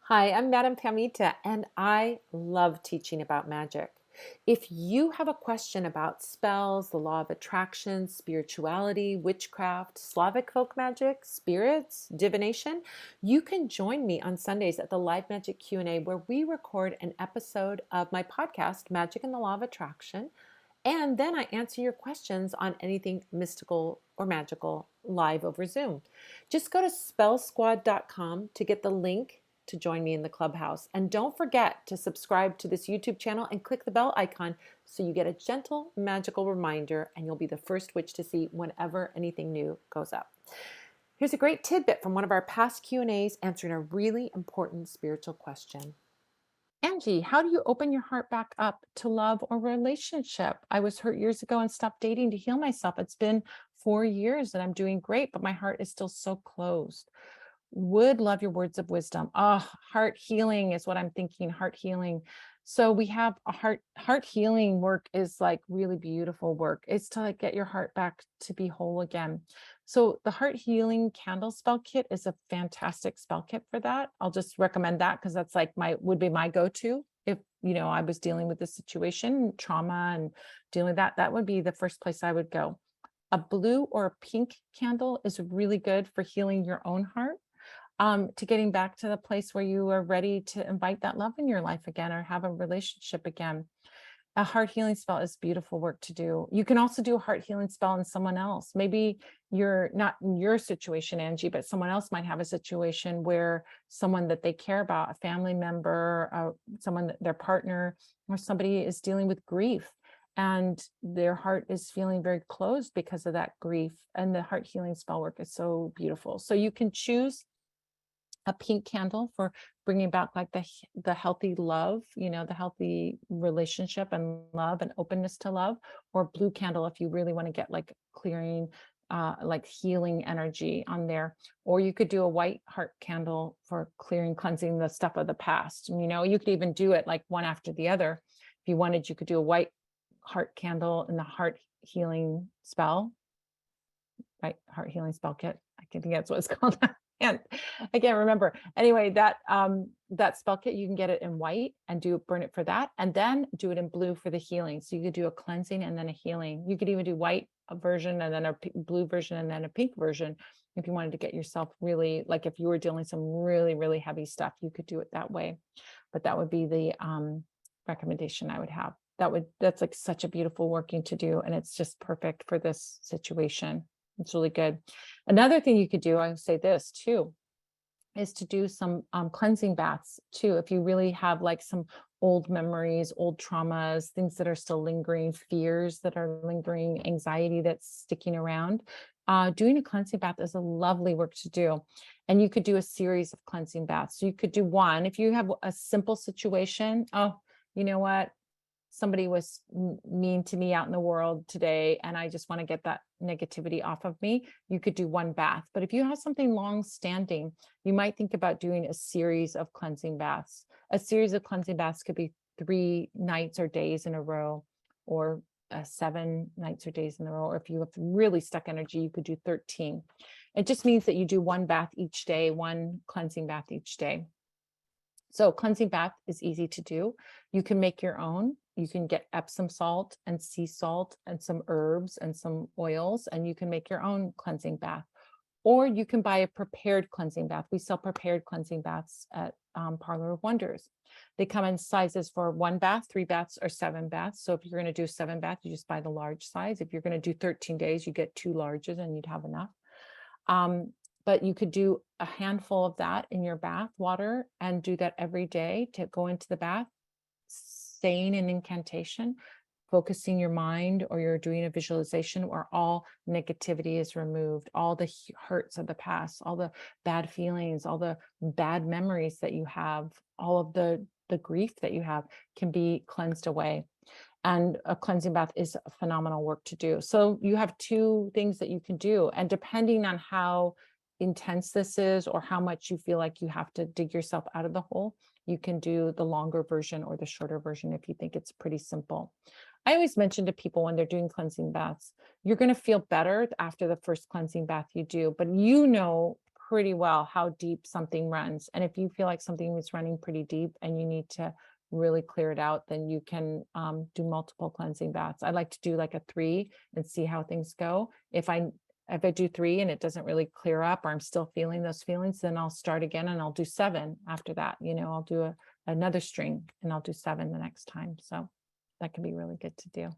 Hi, I'm Madame Pamita, and I love teaching about magic. If you have a question about spells, the law of attraction, spirituality, witchcraft, Slavic folk magic, spirits, divination, you can join me on Sundays at the Live Magic Q&A where we record an episode of my podcast, Magic and the Law of Attraction, and then I answer your questions on anything mystical or magical live over Zoom. Just go to spellsquad.com to get the link to join me in the clubhouse. And don't forget to subscribe to this YouTube channel and click the bell icon so you get a gentle, magical reminder and you'll be the first witch to see whenever anything new goes up. Here's a great tidbit from one of our past Q&As answering a really important spiritual question. Angie, how do you open your heart back up to love or relationship? I was hurt years ago and stopped dating to heal myself. It's been 4 years and I'm doing great, but my heart is still so closed. Would love your words of wisdom. Heart healing is what I'm thinking, heart healing. So we have a heart healing work is like really beautiful work. It's to like get your heart back to be whole again. So the heart healing candle spell kit is a fantastic spell kit for that. I'll just recommend that because that's like would be my go-to if I was dealing with this situation, trauma and dealing with that would be the first place I would go. A blue or a pink candle is really good for healing your own heart, to getting back to the place where you are ready to invite that love in your life again or have a relationship again. A heart healing spell is beautiful work to do. You can also do a heart healing spell on someone else. Maybe you're not in your situation, Angie, but someone else might have a situation where someone that they care about, a family member, someone, their partner, or somebody is dealing with grief and their heart is feeling very closed because of that grief. And the heart healing spell work is so beautiful. So you can choose a pink candle for bringing back like the healthy love, the healthy relationship and love and openness to love, or blue candle if you really want to get like clearing, like healing energy on there. Or you could do a white heart candle for clearing, cleansing the stuff of the past. You could even do it like one after the other. If you wanted, you could do a white heart candle in the heart healing spell, right? Heart healing spell kit. I think that's what it's called. And I can't remember. Anyway, that spell kit, you can get it in white and burn it for that, and then do it in blue for the healing. So you could do a cleansing and then a healing. You could even do white version and then a blue version and then a pink version if you wanted to get yourself really, like if you were dealing some really, really heavy stuff, you could do it that way. But that would be the recommendation I would have. That's like such a beautiful working to do, and it's just perfect for this situation. It's really good. Another thing you could do, I would say this too, is to do some cleansing baths too. If you really have like some old memories, old traumas, things that are still lingering, fears that are lingering, anxiety that's sticking around, doing a cleansing bath is a lovely work to do. And you could do a series of cleansing baths. So you could do one. If you have a simple situation, you know what? Somebody was mean to me out in the world today, and I just want to get that negativity off of me. You could do one bath. But if you have something long standing, you might think about doing a series of cleansing baths. A series of cleansing baths could be 3 nights or days in a row, or 7 nights or days in a row. Or if you have really stuck energy, you could do 13. It just means that you do one bath each day, one cleansing bath each day. So cleansing bath is easy to do. You can make your own. You can get Epsom salt and sea salt and some herbs and some oils, and you can make your own cleansing bath. Or you can buy a prepared cleansing bath. We sell prepared cleansing baths at Parlor of Wonders. They come in sizes for 1 bath, 3 baths, or 7 baths. So if you're going to do 7 baths, you just buy the large size. If you're going to do 13 days, you get 2 larges and you'd have enough. But you could do a handful of that in your bath water and do that every day to go into the bath, saying an incantation, focusing your mind, or you're doing a visualization where all negativity is removed, all the hurts of the past, all the bad feelings, all the bad memories that you have, all of the grief that you have can be cleansed away. And a cleansing bath is phenomenal work to do. So you have 2 things that you can do. And depending on how intense this is or how much you feel like you have to dig yourself out of the hole, you can do the longer version or the shorter version if you think it's pretty simple. I always mention to people when they're doing cleansing baths, you're going to feel better after the first cleansing bath you do, but pretty well how deep something runs. And if you feel like something is running pretty deep and you need to really clear it out, then you can do multiple cleansing baths. I like to do like a 3 and see how things go. If I do 3 and it doesn't really clear up, or I'm still feeling those feelings, then I'll start again and I'll do 7 after that. I'll do another string and I'll do 7 the next time. So that can be really good to do.